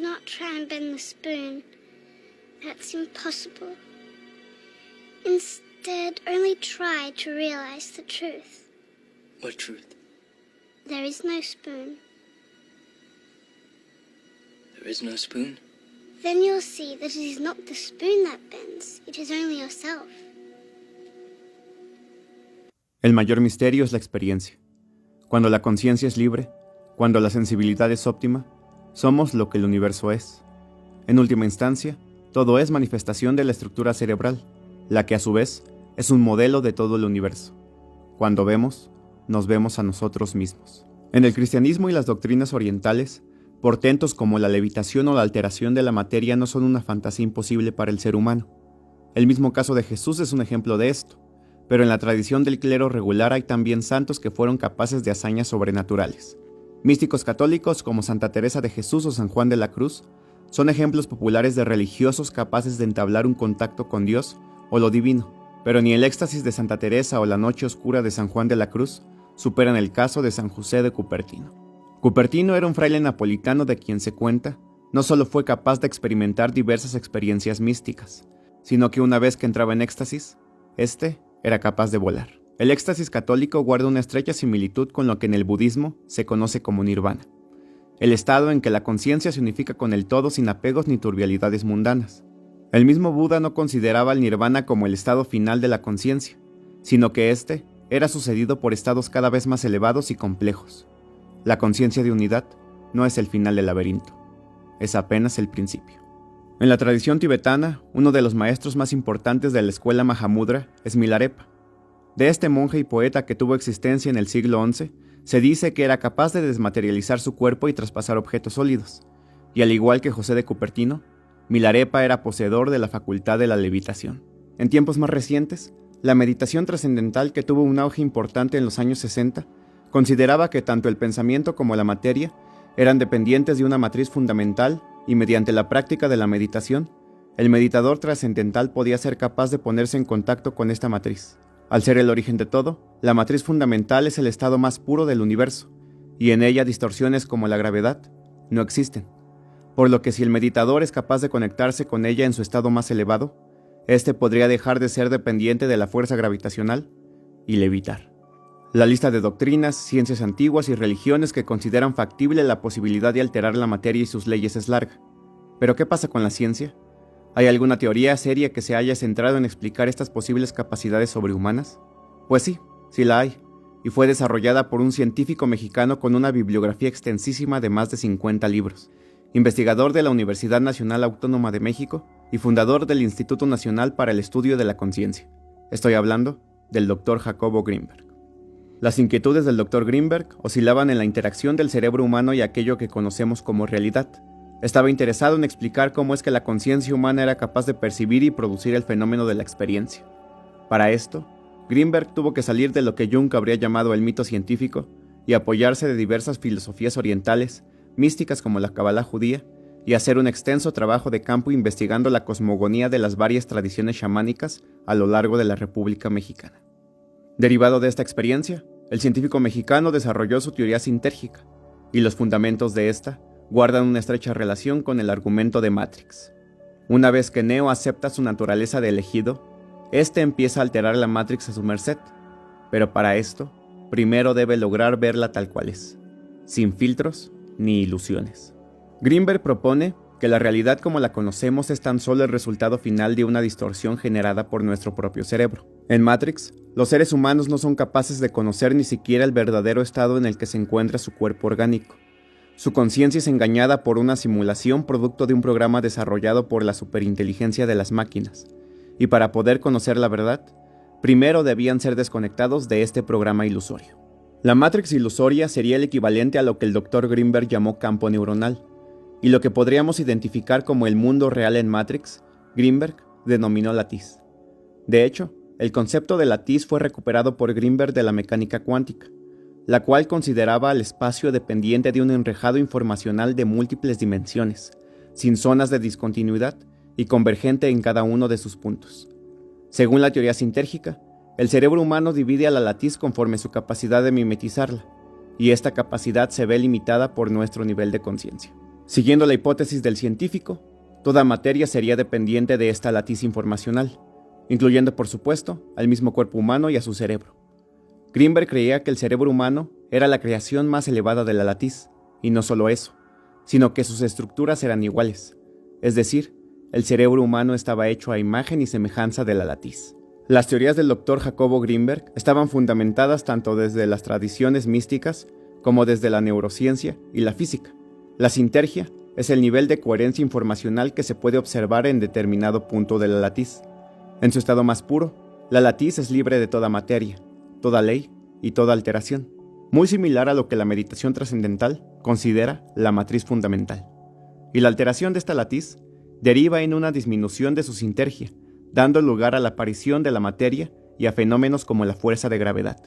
Do not try and bend the spoon. That's impossible. Instead, only try to realize the truth. What truth? There is no spoon. There is no spoon? Then you'll see that it is not the spoon that bends, it is only yourself. El mayor misterio es la experiencia. Cuando la conciencia es libre, cuando la sensibilidad es óptima, somos lo que el universo es. En última instancia, todo es manifestación de la estructura cerebral, la que a su vez es un modelo de todo el universo. Cuando vemos, nos vemos a nosotros mismos. En el cristianismo y las doctrinas orientales, portentos como la levitación o la alteración de la materia no son una fantasía imposible para el ser humano. El mismo caso de Jesús es un ejemplo de esto, pero en la tradición del clero regular hay también santos que fueron capaces de hazañas sobrenaturales. Místicos católicos como Santa Teresa de Jesús o San Juan de la Cruz son ejemplos populares de religiosos capaces de entablar un contacto con Dios o lo divino, pero ni el éxtasis de Santa Teresa o la noche oscura de San Juan de la Cruz superan el caso de San José de Cupertino. Cupertino era un fraile napolitano de quien se cuenta no solo fue capaz de experimentar diversas experiencias místicas, sino que una vez que entraba en éxtasis, era capaz de volar. El éxtasis católico guarda una estrecha similitud con lo que en el budismo se conoce como nirvana, el estado en que la conciencia se unifica con el todo sin apegos ni turbialidades mundanas. El mismo Buda no consideraba el nirvana como el estado final de la conciencia, sino que era sucedido por estados cada vez más elevados y complejos. La conciencia de unidad no es el final del laberinto, es apenas el principio. En la tradición tibetana, uno de los maestros más importantes de la escuela Mahamudra es Milarepa. De este monje y poeta que tuvo existencia en el siglo XI, se dice que era capaz de desmaterializar su cuerpo y traspasar objetos sólidos, y al igual que José de Cupertino, Milarepa era poseedor de la facultad de la levitación. En tiempos más recientes, la meditación trascendental, que tuvo un auge importante en los años 60, consideraba que tanto el pensamiento como la materia eran dependientes de una matriz fundamental y mediante la práctica de la meditación, el meditador trascendental podía ser capaz de ponerse en contacto con esta matriz. Al ser el origen de todo, la matriz fundamental es el estado más puro del universo, y en ella distorsiones como la gravedad no existen. Por lo que si el meditador es capaz de conectarse con ella en su estado más elevado, podría dejar de ser dependiente de la fuerza gravitacional y levitar. La lista de doctrinas, ciencias antiguas y religiones que consideran factible la posibilidad de alterar la materia y sus leyes es larga. ¿Pero qué pasa con la ciencia? ¿Hay alguna teoría seria que se haya centrado en explicar estas posibles capacidades sobrehumanas? Pues sí la hay, y fue desarrollada por un científico mexicano con una bibliografía extensísima de más de 50 libros, investigador de la Universidad Nacional Autónoma de México y fundador del Instituto Nacional para el Estudio de la Conciencia. Estoy hablando del Dr. Jacobo Grinberg. Las inquietudes del Dr. Grinberg oscilaban en la interacción del cerebro humano y aquello que conocemos como realidad. Estaba interesado en explicar cómo es que la conciencia humana era capaz de percibir y producir el fenómeno de la experiencia. Para esto, Grinberg tuvo que salir de lo que Jung habría llamado el mito científico y apoyarse de diversas filosofías orientales, místicas como la Kabbalah judía, y hacer un extenso trabajo de campo investigando la cosmogonía de las varias tradiciones chamánicas a lo largo de la República Mexicana. Derivado de esta experiencia, el científico mexicano desarrolló su teoría sintérgica, y los fundamentos de esta guardan una estrecha relación con el argumento de Matrix. Una vez que Neo acepta su naturaleza de elegido, empieza a alterar la Matrix a su merced, pero para esto, primero debe lograr verla tal cual es, sin filtros ni ilusiones. Grinberg propone que la realidad como la conocemos es tan solo el resultado final de una distorsión generada por nuestro propio cerebro. En Matrix, los seres humanos no son capaces de conocer ni siquiera el verdadero estado en el que se encuentra su cuerpo orgánico. Su conciencia es engañada por una simulación producto de un programa desarrollado por la superinteligencia de las máquinas, y para poder conocer la verdad, primero debían ser desconectados de este programa ilusorio. La Matrix ilusoria sería el equivalente a lo que el Dr. Grinberg llamó campo neuronal, y lo que podríamos identificar como el mundo real en Matrix, Grinberg denominó latiz. De hecho, el concepto de latiz fue recuperado por Grinberg de la mecánica cuántica, la cual consideraba al espacio dependiente de un enrejado informacional de múltiples dimensiones, sin zonas de discontinuidad y convergente en cada uno de sus puntos. Según la teoría sintérgica, el cerebro humano divide a la latiz conforme su capacidad de mimetizarla, y esta capacidad se ve limitada por nuestro nivel de conciencia. Siguiendo la hipótesis del científico, toda materia sería dependiente de esta latiz informacional, incluyendo por supuesto al mismo cuerpo humano y a su cerebro. Greenberg creía que el cerebro humano era la creación más elevada de la latiz, y no solo eso, sino que sus estructuras eran iguales, es decir, el cerebro humano estaba hecho a imagen y semejanza de la latiz. Las teorías del Dr. Jacobo Greenberg estaban fundamentadas tanto desde las tradiciones místicas como desde la neurociencia y la física. La sintergia es el nivel de coherencia informacional que se puede observar en determinado punto de la latiz. En su estado más puro, la latiz es libre de toda materia, toda ley y toda alteración, muy similar a lo que la meditación trascendental considera la matriz fundamental. Y la alteración de esta latiz deriva en una disminución de su sintergia, dando lugar a la aparición de la materia y a fenómenos como la fuerza de gravedad.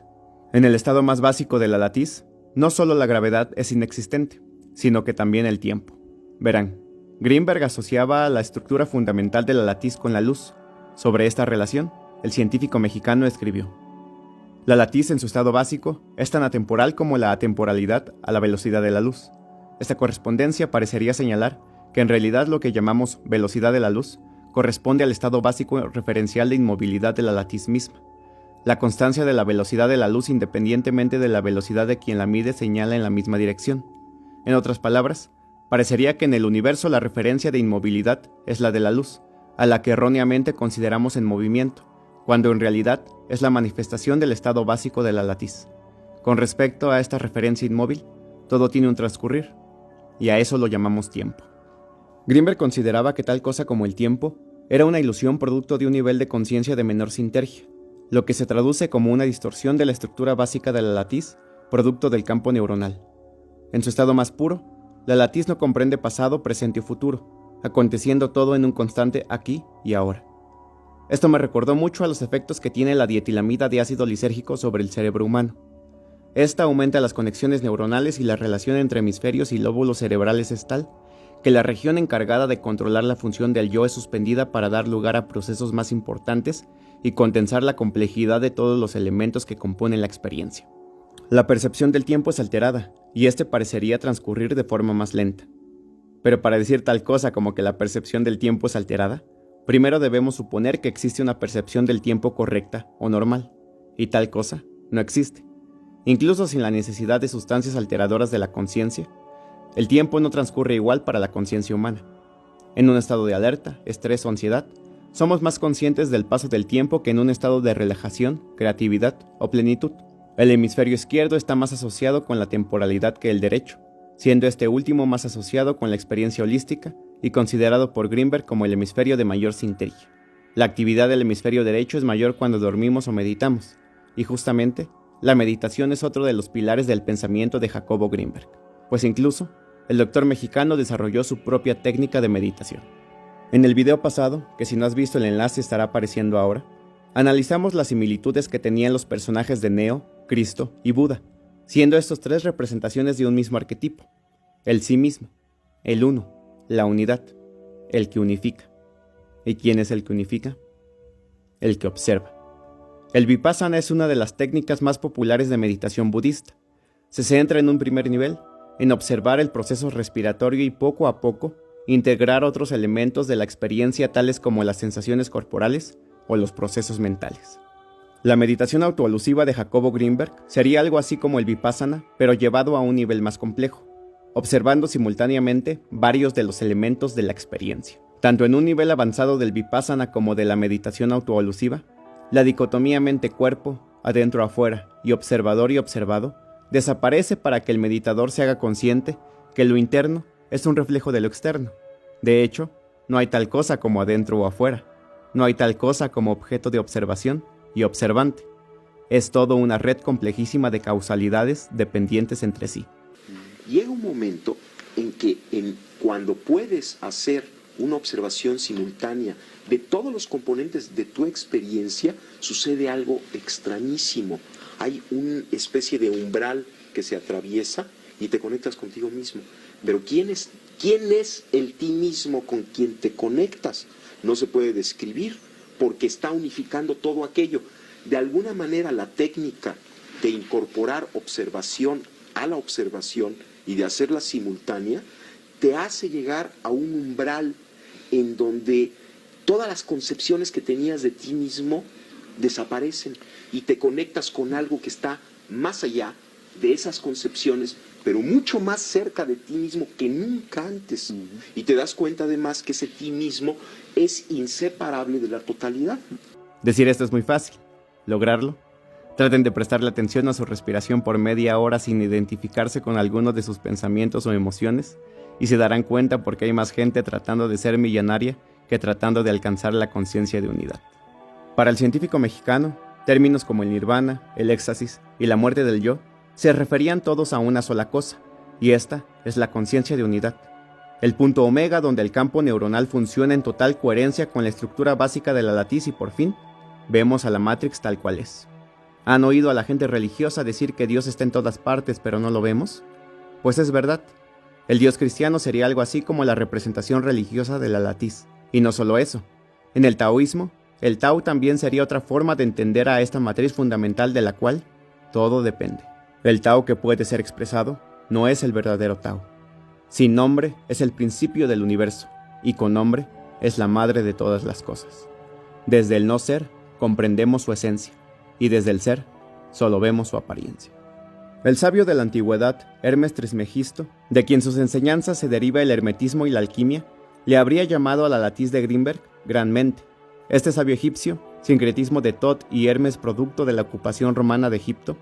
En el estado más básico de la latiz, no solo la gravedad es inexistente, sino que también el tiempo. Verán, Greenberg asociaba la estructura fundamental de la latiz con la luz. Sobre esta relación, el científico mexicano escribió: la latiz en su estado básico es tan atemporal como la atemporalidad a la velocidad de la luz. Esta correspondencia parecería señalar que en realidad lo que llamamos velocidad de la luz corresponde al estado básico referencial de inmovilidad de la latiz misma. La constancia de la velocidad de la luz independientemente de la velocidad de quien la mide señala en la misma dirección. En otras palabras, parecería que en el universo la referencia de inmovilidad es la de la luz, a la que erróneamente consideramos en movimiento, cuando en realidad es la manifestación del estado básico de la latiz. Con respecto a esta referencia inmóvil, todo tiene un transcurrir, y a eso lo llamamos tiempo. Greenberg consideraba que tal cosa como el tiempo era una ilusión producto de un nivel de conciencia de menor sintergia, lo que se traduce como una distorsión de la estructura básica de la latiz, producto del campo neuronal. En su estado más puro, la latiz no comprende pasado, presente o futuro, aconteciendo todo en un constante aquí y ahora. Esto me recordó mucho a los efectos que tiene la dietilamida de ácido lisérgico sobre el cerebro humano. Esta aumenta las conexiones neuronales y la relación entre hemisferios y lóbulos cerebrales es tal que la región encargada de controlar la función del yo es suspendida para dar lugar a procesos más importantes y condensar la complejidad de todos los elementos que componen la experiencia. La percepción del tiempo es alterada, y este parecería transcurrir de forma más lenta. Pero para decir tal cosa como que la percepción del tiempo es alterada, primero debemos suponer que existe una percepción del tiempo correcta o normal, y tal cosa no existe. Incluso sin la necesidad de sustancias alteradoras de la conciencia, el tiempo no transcurre igual para la conciencia humana. En un estado de alerta, estrés o ansiedad, somos más conscientes del paso del tiempo que en un estado de relajación, creatividad o plenitud. El hemisferio izquierdo está más asociado con la temporalidad que el derecho, siendo este último más asociado con la experiencia holística y considerado por Greenberg como el hemisferio de mayor sintergia. La actividad del hemisferio derecho es mayor cuando dormimos o meditamos, y justamente, la meditación es otro de los pilares del pensamiento de Jacobo Greenberg, pues incluso, el doctor mexicano desarrolló su propia técnica de meditación. En el video pasado, que si no has visto el enlace estará apareciendo ahora, analizamos las similitudes que tenían los personajes de Neo, Cristo y Buda, siendo estos tres representaciones de un mismo arquetipo: el sí mismo, el uno, la unidad, el que unifica. ¿Y quién es el que unifica? El que observa. El Vipassana es una de las técnicas más populares de meditación budista. Se centra en un primer nivel, en observar el proceso respiratorio y poco a poco integrar otros elementos de la experiencia tales como las sensaciones corporales o los procesos mentales. La meditación autoalusiva de Jacobo Greenberg sería algo así como el Vipassana, pero llevado a un nivel más complejo, observando simultáneamente varios de los elementos de la experiencia. Tanto en un nivel avanzado del Vipassana como de la meditación autoalusiva, la dicotomía mente-cuerpo, adentro-afuera y observador y observado, desaparece para que el meditador se haga consciente que lo interno es un reflejo de lo externo. De hecho, no hay tal cosa como adentro o afuera. No hay tal cosa como objeto de observación y observante. Es todo una red complejísima de causalidades dependientes entre sí. Llega un momento en que cuando puedes hacer una observación simultánea de todos los componentes de tu experiencia, sucede algo extrañísimo. Hay una especie de umbral que se atraviesa y te conectas contigo mismo. Pero ¿quién es el ti mismo con quien te conectas? No se puede describir porque está unificando todo aquello. De alguna manera la técnica de incorporar observación a la observación y de hacerla simultánea te hace llegar a un umbral en donde todas las concepciones que tenías de ti mismo desaparecen y te conectas con algo que está más allá de esas concepciones, pero mucho más cerca de ti mismo que nunca antes. Y te das cuenta además que ese ti mismo es inseparable de la totalidad. Decir esto es muy fácil. Lograrlo. Traten de prestarle atención a su respiración por media hora sin identificarse con alguno de sus pensamientos o emociones y se darán cuenta porque hay más gente tratando de ser millonaria que tratando de alcanzar la conciencia de unidad. Para el científico mexicano, términos como el nirvana, el éxtasis y la muerte del yo se referían todos a una sola cosa, y esta es la conciencia de unidad. El punto omega donde el campo neuronal funciona en total coherencia con la estructura básica de la latiz y por fin, vemos a la Matrix tal cual es. ¿Han oído a la gente religiosa decir que Dios está en todas partes pero no lo vemos? Pues es verdad. El Dios cristiano sería algo así como la representación religiosa de la latiz. Y no solo eso. En el taoísmo, el Tao también sería otra forma de entender a esta matriz fundamental de la cual todo depende. El Tao que puede ser expresado no es el verdadero Tao. Sin nombre es el principio del universo y con nombre es la madre de todas las cosas. Desde el no ser comprendemos su esencia y desde el ser solo vemos su apariencia. El sabio de la antigüedad, Hermes Trismegisto, de quien sus enseñanzas se deriva el hermetismo y la alquimia, le habría llamado a la latiz de Grimberg gran mente. Este sabio egipcio, sincretismo de Tot y Hermes producto de la ocupación romana de Egipto,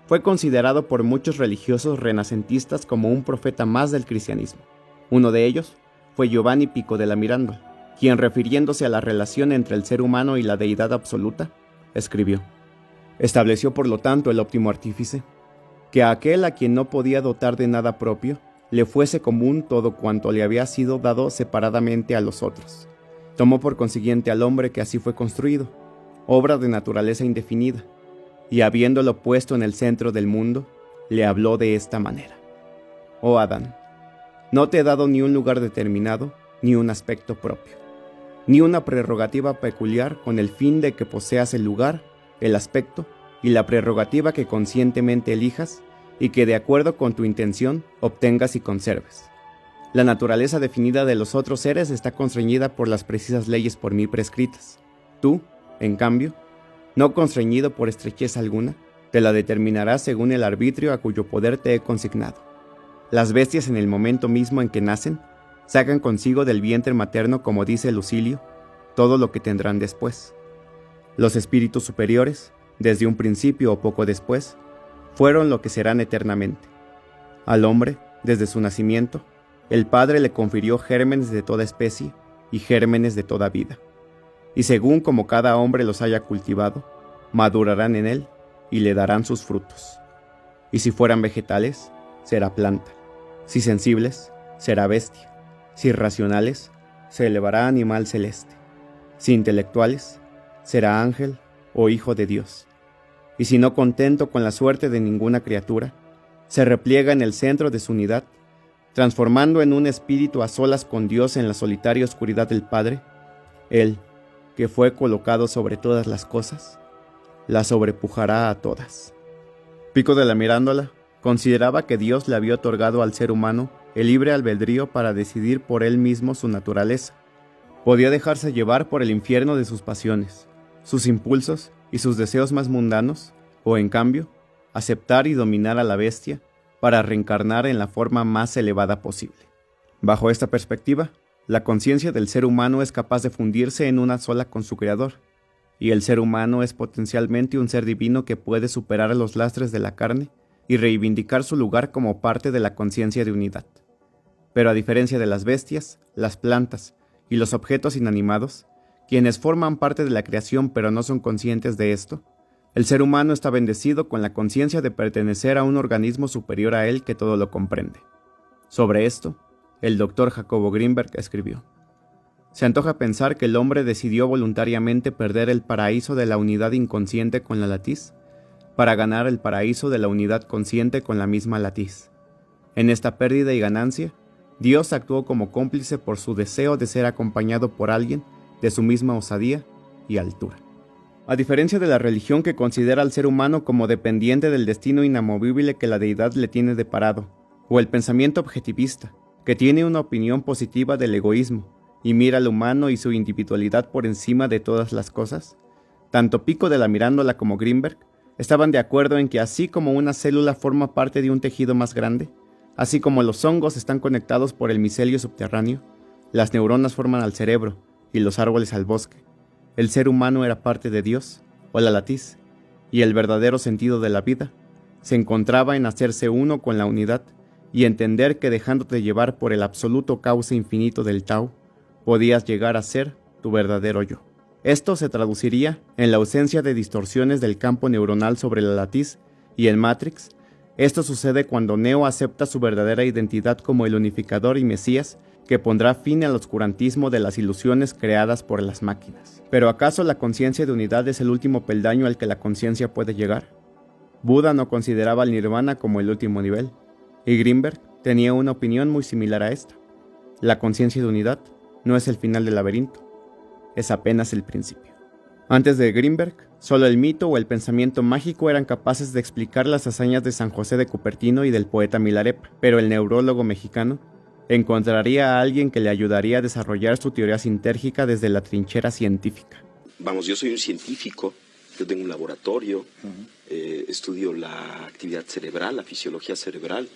fue considerado por muchos religiosos renacentistas como un profeta más del cristianismo. Uno de ellos fue Giovanni Pico della Mirandola, quien refiriéndose a la relación entre el ser humano y la deidad absoluta, escribió: estableció por lo tanto el óptimo artífice, que a aquel a quien no podía dotar de nada propio, le fuese común todo cuanto le había sido dado separadamente a los otros. Tomó por consiguiente al hombre que así fue construido, obra de naturaleza indefinida, y habiéndolo puesto en el centro del mundo, le habló de esta manera: oh Adán, no te he dado ni un lugar determinado, ni un aspecto propio, ni una prerrogativa peculiar con el fin de que poseas el lugar, el aspecto y la prerrogativa que conscientemente elijas y que de acuerdo con tu intención obtengas y conserves. La naturaleza definida de los otros seres está constreñida por las precisas leyes por mí prescritas. Tú, en cambio, no constreñido por estrechez alguna, te la determinarás según el arbitrio a cuyo poder te he consignado. Las bestias en el momento mismo en que nacen, sacan consigo del vientre materno, como dice Lucilio, todo lo que tendrán después. Los espíritus superiores, desde un principio o poco después, fueron lo que serán eternamente. Al hombre, desde su nacimiento, el Padre le confirió gérmenes de toda especie y gérmenes de toda vida. Y según como cada hombre los haya cultivado, madurarán en él y le darán sus frutos. Y si fueran vegetales, será planta. Si sensibles, será bestia. Si racionales, se elevará animal celeste. Si intelectuales, será ángel o hijo de Dios. Y si no contento con la suerte de ninguna criatura, se repliega en el centro de su unidad, transformando en un espíritu a solas con Dios en la solitaria oscuridad del Padre, él, que fue colocado sobre todas las cosas, la sobrepujará a todas. Pico della Mirandola consideraba que Dios le había otorgado al ser humano el libre albedrío para decidir por él mismo su naturaleza. Podía dejarse llevar por el infierno de sus pasiones, sus impulsos y sus deseos más mundanos, o en cambio, aceptar y dominar a la bestia para reencarnar en la forma más elevada posible. Bajo esta perspectiva, la conciencia del ser humano es capaz de fundirse en una sola con su Creador, y el ser humano es potencialmente un ser divino que puede superar los lastres de la carne y reivindicar su lugar como parte de la conciencia de unidad. Pero a diferencia de las bestias, las plantas y los objetos inanimados, quienes forman parte de la creación pero no son conscientes de esto, el ser humano está bendecido con la conciencia de pertenecer a un organismo superior a él que todo lo comprende. Sobre esto, el doctor Jacobo Grimberg escribió: se antoja pensar que el hombre decidió voluntariamente perder el paraíso de la unidad inconsciente con la latiz para ganar el paraíso de la unidad consciente con la misma latiz. En esta pérdida y ganancia, Dios actuó como cómplice por su deseo de ser acompañado por alguien de su misma osadía y altura. A diferencia de la religión que considera al ser humano como dependiente del destino inamovible que la deidad le tiene deparado, o el pensamiento objetivista, que tiene una opinión positiva del egoísmo y mira al humano y su individualidad por encima de todas las cosas? Tanto Pico de la Mirandola como Greenberg estaban de acuerdo en que así como una célula forma parte de un tejido más grande, así como los hongos están conectados por el micelio subterráneo, las neuronas forman al cerebro y los árboles al bosque. El ser humano era parte de Dios, o la latiz, y el verdadero sentido de la vida se encontraba en hacerse uno con la unidad y entender que dejándote llevar por el absoluto cauce infinito del Tao, podías llegar a ser tu verdadero yo. Esto se traduciría en la ausencia de distorsiones del campo neuronal sobre la latiz y en Matrix. Esto sucede cuando Neo acepta su verdadera identidad como el unificador y Mesías que pondrá fin al oscurantismo de las ilusiones creadas por las máquinas. ¿Pero acaso la conciencia de unidad es el último peldaño al que la conciencia puede llegar? Buda no consideraba al nirvana como el último nivel, y Greenberg tenía una opinión muy similar a esta. La conciencia de unidad no es el final del laberinto, es apenas el principio. Antes de Greenberg, solo el mito o el pensamiento mágico eran capaces de explicar las hazañas de San José de Cupertino y del poeta Milarepa, pero el neurólogo mexicano encontraría a alguien que le ayudaría a desarrollar su teoría sintérgica desde la trinchera científica. Vamos, yo soy un científico, yo tengo un laboratorio, estudio la actividad cerebral, la fisiología cerebral,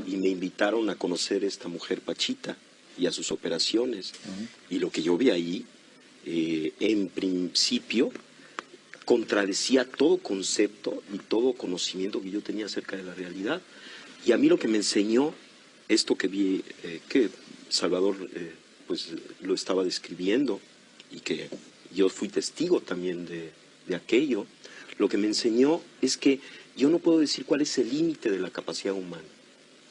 y me invitaron a conocer a esta mujer Pachita y a sus operaciones. Y lo que yo vi ahí, en principio, contradecía todo concepto y todo conocimiento que yo tenía acerca de la realidad. Y a mí lo que me enseñó, esto que vi, que Salvador pues lo estaba describiendo y que yo fui testigo también de aquello, lo que me enseñó es que yo no puedo decir cuál es el límite de la capacidad humana.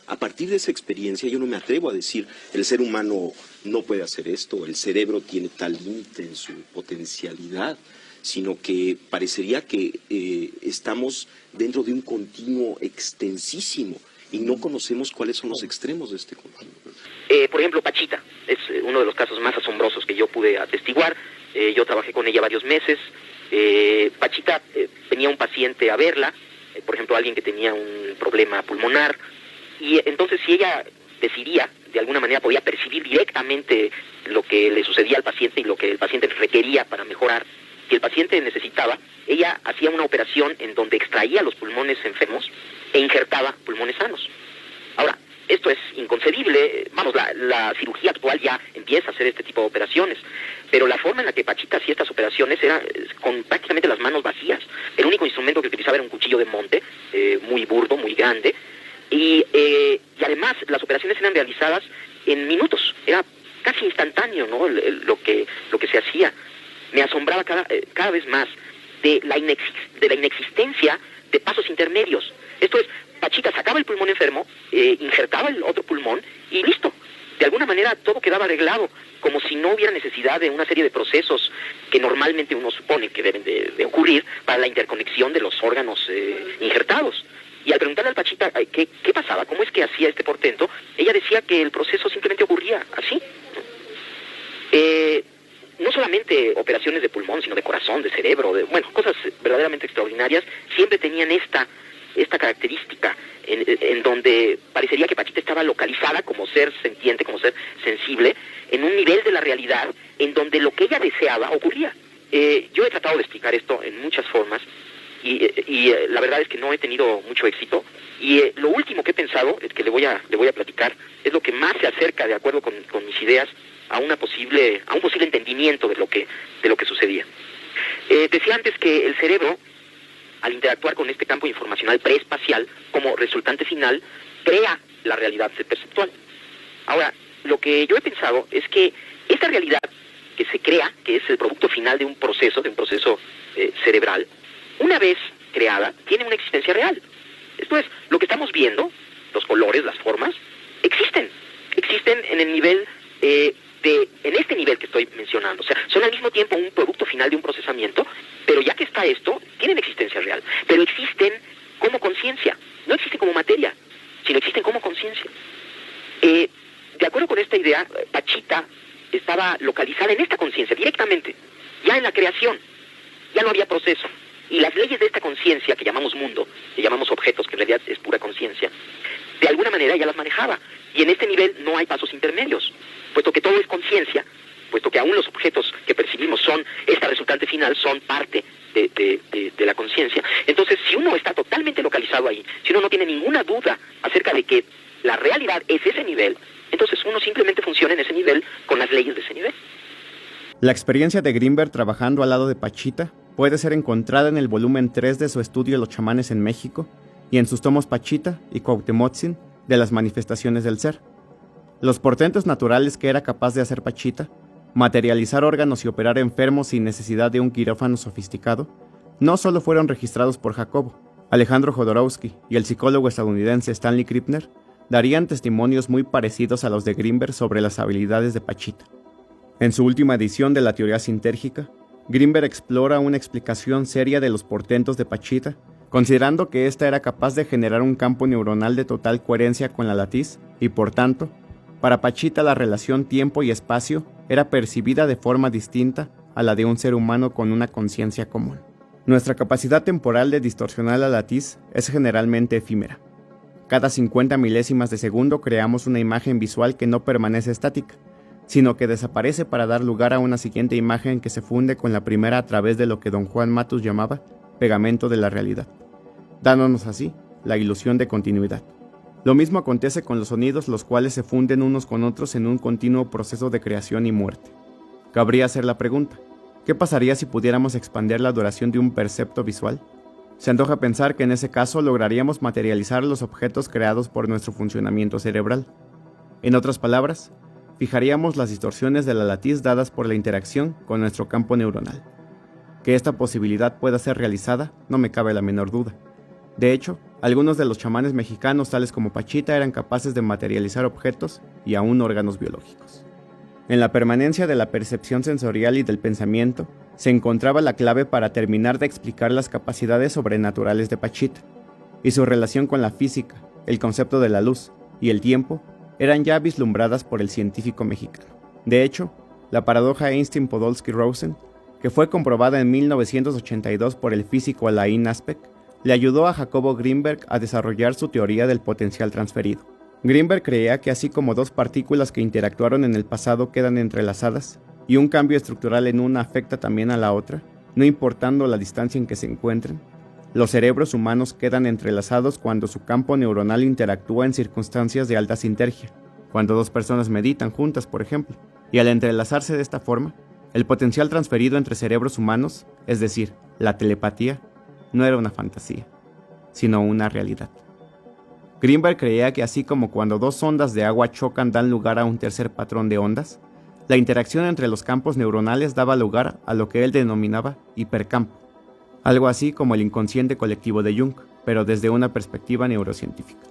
A partir de esa experiencia yo no me atrevo a decir el ser humano no puede hacer esto, el cerebro tiene tal límite en su potencialidad, sino que parecería que estamos dentro de un continuo extensísimo y no conocemos cuáles son los extremos de este continuo. Por ejemplo, Pachita es uno de los casos más asombrosos que yo pude atestiguar. Yo trabajé con ella varios meses. Pachita venía un paciente a verla, por ejemplo, alguien que tenía un problema pulmonar, y entonces si ella decidía, de alguna manera podía percibir directamente lo que le sucedía al paciente y lo que el paciente requería para mejorar. Si el paciente necesitaba, ella hacía una operación en donde extraía los pulmones enfermos e injertaba pulmones sanos. Ahora, esto es inconcebible. Vamos, la cirugía actual ya empieza a hacer este tipo de operaciones, pero la forma en la que Pachita hacía estas operaciones era con prácticamente las manos vacías. El único instrumento que utilizaba era un cuchillo de monte, muy burdo, muy grande, y además las operaciones eran realizadas en minutos. Era casi instantáneo, ¿no? Lo que se hacía. Me asombraba cada vez más de la inexistencia de pasos intermedios. Esto es, Pachita sacaba el pulmón enfermo, injertaba el otro pulmón y listo. De alguna manera todo quedaba arreglado, como si no hubiera necesidad de una serie de procesos que normalmente uno supone que deben de ocurrir para la interconexión de los órganos injertados. Y al preguntarle al Pachita qué pasaba, cómo es que hacía este portento, ella decía que el proceso simplemente ocurría así. No solamente operaciones de pulmón, sino de corazón, de cerebro, cosas verdaderamente extraordinarias, siempre tenían esta característica en donde parecería que Pachita estaba localizada como ser sentiente, como ser sensible, en un nivel de la realidad en donde lo que ella deseaba ocurría. Yo he tratado de explicar esto en muchas formas y la verdad es que no he tenido mucho éxito, y lo último que he pensado, que le voy a platicar, es lo que más se acerca, de acuerdo con mis ideas, a un posible entendimiento de lo que sucedía. Decía antes que el cerebro, al interactuar con este campo informacional preespacial, como resultante final, crea la realidad perceptual. Ahora, lo que yo he pensado es que esta realidad que se crea, que es el producto final de un proceso cerebral, una vez creada, tiene una existencia real. Esto es, lo que estamos viendo, los colores, las formas, existen en el nivel en este nivel que estoy mencionando. O sea, son al mismo tiempo un producto final de un procesamiento, pero ya que está esto, tienen existencia real. Pero existen como conciencia. No existen como materia, sino existen como conciencia. De acuerdo con esta idea, Pachita estaba localizada en esta conciencia directamente, ya en la creación. Ya no había proceso. Y las leyes de esta conciencia, que llamamos mundo, que llamamos objetos, que en realidad es pura conciencia, de alguna manera ya las manejaba. Y en este nivel no hay pasos intermedios, puesto que todo es conciencia, puesto que aún los objetos que percibimos son, esta resultante final, son parte de la conciencia. Entonces, si uno está totalmente localizado ahí, si uno no tiene ninguna duda acerca de que la realidad es ese nivel, entonces uno simplemente funciona en ese nivel con las leyes de ese nivel. La experiencia de Grinberg trabajando al lado de Pachita puede ser encontrada en el volumen 3 de su estudio Los chamanes en México y en sus tomos Pachita y Cuauhtemotzin de las manifestaciones del ser. Los portentos naturales que era capaz de hacer Pachita, materializar órganos y operar enfermos sin necesidad de un quirófano sofisticado, no solo fueron registrados por Jacobo, Alejandro Jodorowsky y el psicólogo estadounidense Stanley Krippner darían testimonios muy parecidos a los de Grinberg sobre las habilidades de Pachita. En su última edición de la teoría sintérgica, Grinberg explora una explicación seria de los portentos de Pachita, considerando que ésta era capaz de generar un campo neuronal de total coherencia con la latiz y, por tanto, para Pachita la relación tiempo y espacio era percibida de forma distinta a la de un ser humano con una conciencia común. Nuestra capacidad temporal de distorsionar la latiz es generalmente efímera. Cada 50 milésimas de segundo creamos una imagen visual que no permanece estática, sino que desaparece para dar lugar a una siguiente imagen que se funde con la primera a través de lo que don Juan Matus llamaba pegamento de la realidad, dándonos así la ilusión de continuidad. Lo mismo acontece con los sonidos, los cuales se funden unos con otros en un continuo proceso de creación y muerte. Cabría hacer la pregunta, ¿qué pasaría si pudiéramos expandir la duración de un percepto visual? Se antoja pensar que en ese caso lograríamos materializar los objetos creados por nuestro funcionamiento cerebral. En otras palabras, fijaríamos las distorsiones de la latiz dadas por la interacción con nuestro campo neuronal. Que esta posibilidad pueda ser realizada, no me cabe la menor duda. De hecho, algunos de los chamanes mexicanos, tales como Pachita, eran capaces de materializar objetos y aún órganos biológicos. En la permanencia de la percepción sensorial y del pensamiento, se encontraba la clave para terminar de explicar las capacidades sobrenaturales de Pachita, y su relación con la física, el concepto de la luz y el tiempo eran ya vislumbradas por el científico mexicano. De hecho, la paradoja Einstein-Podolsky-Rosen, que fue comprobada en 1982 por el físico Alain Aspect, le ayudó a Jacobo Grinberg a desarrollar su teoría del potencial transferido. Grinberg creía que así como dos partículas que interactuaron en el pasado quedan entrelazadas, y un cambio estructural en una afecta también a la otra, no importando la distancia en que se encuentren, los cerebros humanos quedan entrelazados cuando su campo neuronal interactúa en circunstancias de alta sinergia, cuando dos personas meditan juntas, por ejemplo, y al entrelazarse de esta forma, el potencial transferido entre cerebros humanos, es decir, la telepatía, no era una fantasía, sino una realidad. Grinberg creía que así como cuando dos ondas de agua chocan dan lugar a un tercer patrón de ondas, la interacción entre los campos neuronales daba lugar a lo que él denominaba hipercampo, algo así como el inconsciente colectivo de Jung, pero desde una perspectiva neurocientífica.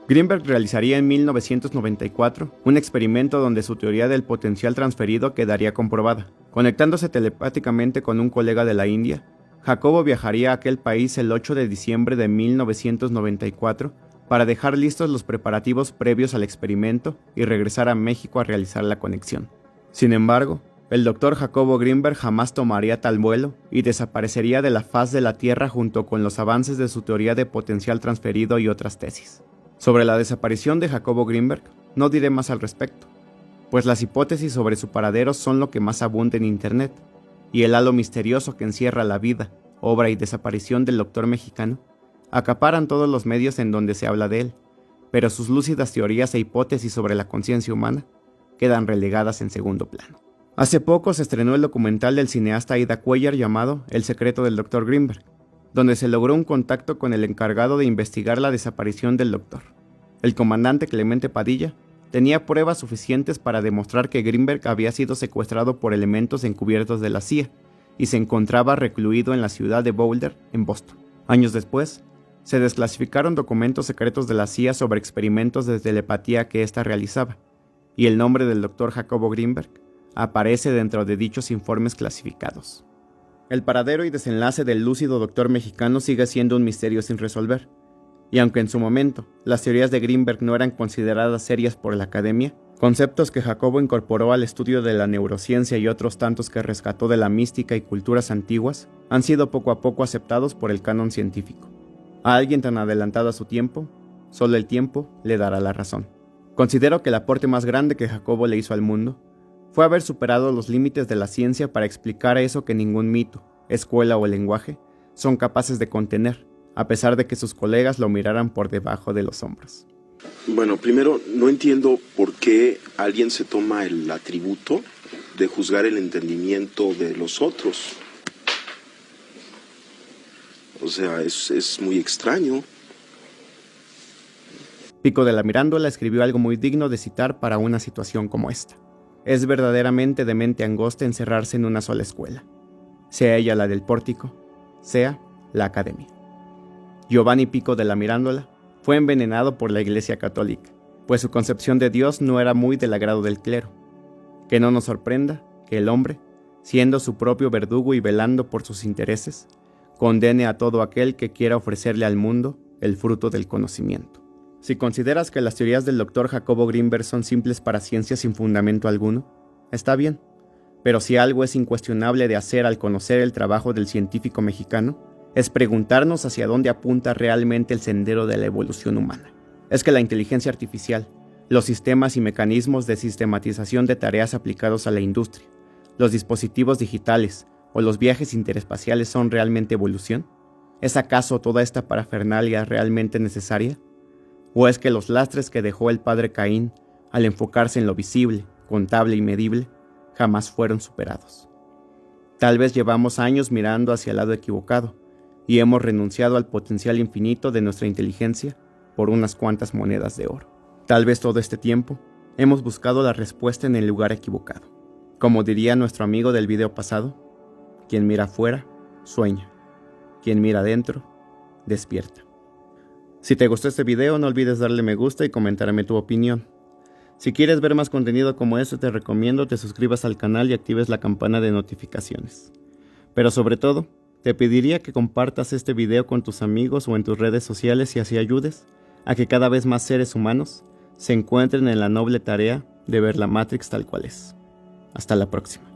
Grinberg realizaría en 1994 un experimento donde su teoría del potencial transferido quedaría comprobada. Conectándose telepáticamente con un colega de la India, Jacobo viajaría a aquel país el 8 de diciembre de 1994 para dejar listos los preparativos previos al experimento y regresar a México a realizar la conexión. Sin embargo, el doctor Jacobo Grinberg jamás tomaría tal vuelo y desaparecería de la faz de la Tierra junto con los avances de su teoría de potencial transferido y otras tesis. Sobre la desaparición de Jacobo Grinberg, no diré más al respecto, pues las hipótesis sobre su paradero son lo que más abunda en Internet, y el halo misterioso que encierra la vida, obra y desaparición del doctor mexicano acaparan todos los medios en donde se habla de él, pero sus lúcidas teorías e hipótesis sobre la conciencia humana quedan relegadas en segundo plano. Hace poco se estrenó el documental del cineasta Ida Cuellar llamado El secreto del Dr. Grinberg, donde se logró un contacto con el encargado de investigar la desaparición del doctor. El comandante Clemente Padilla tenía pruebas suficientes para demostrar que Grinberg había sido secuestrado por elementos encubiertos de la CIA y se encontraba recluido en la ciudad de Boulder, en Boston. Años después, se desclasificaron documentos secretos de la CIA sobre experimentos de telepatía que ésta realizaba, y el nombre del Dr. Jacobo Grinberg aparece dentro de dichos informes clasificados. El paradero y desenlace del lúcido doctor mexicano sigue siendo un misterio sin resolver, y aunque en su momento las teorías de Grinberg no eran consideradas serias por la academia, conceptos que Jacobo incorporó al estudio de la neurociencia y otros tantos que rescató de la mística y culturas antiguas han sido poco a poco aceptados por el canon científico. A alguien tan adelantado a su tiempo, solo el tiempo le dará la razón. Considero que el aporte más grande que Jacobo le hizo al mundo fue haber superado los límites de la ciencia para explicar eso que ningún mito, escuela o lenguaje son capaces de contener, a pesar de que sus colegas lo miraran por debajo de los hombros. Bueno, primero, no entiendo por qué alguien se toma el atributo de juzgar el entendimiento de los otros. O sea, es muy extraño. Pico de la Mirandola escribió algo muy digno de citar para una situación como esta. Es verdaderamente de mente angosta encerrarse en una sola escuela, sea ella la del pórtico, sea la academia. Giovanni Pico de la Mirandola fue envenenado por la Iglesia Católica, pues su concepción de Dios no era muy del agrado del clero. Que no nos sorprenda que el hombre, siendo su propio verdugo y velando por sus intereses, condene a todo aquel que quiera ofrecerle al mundo el fruto del conocimiento. Si consideras que las teorías del Dr. Jacobo Grinberg son simples para ciencias sin fundamento alguno, está bien, pero si algo es incuestionable de hacer al conocer el trabajo del científico mexicano, es preguntarnos hacia dónde apunta realmente el sendero de la evolución humana. Es que la inteligencia artificial, los sistemas y mecanismos de sistematización de tareas aplicados a la industria, los dispositivos digitales o los viajes interespaciales son realmente evolución. ¿Es acaso toda esta parafernalia realmente necesaria? ¿O es que los lastres que dejó el padre Caín, al enfocarse en lo visible, contable y medible, jamás fueron superados? Tal vez llevamos años mirando hacia el lado equivocado y hemos renunciado al potencial infinito de nuestra inteligencia por unas cuantas monedas de oro. Tal vez todo este tiempo hemos buscado la respuesta en el lugar equivocado. Como diría nuestro amigo del video pasado, quien mira afuera, sueña. Quien mira adentro, despierta. Si te gustó este video, no olvides darle me gusta y comentarme tu opinión. Si quieres ver más contenido como este, te recomiendo te suscribas al canal y actives la campana de notificaciones. Pero sobre todo, te pediría que compartas este video con tus amigos o en tus redes sociales y así ayudes a que cada vez más seres humanos se encuentren en la noble tarea de ver la Matrix tal cual es. Hasta la próxima.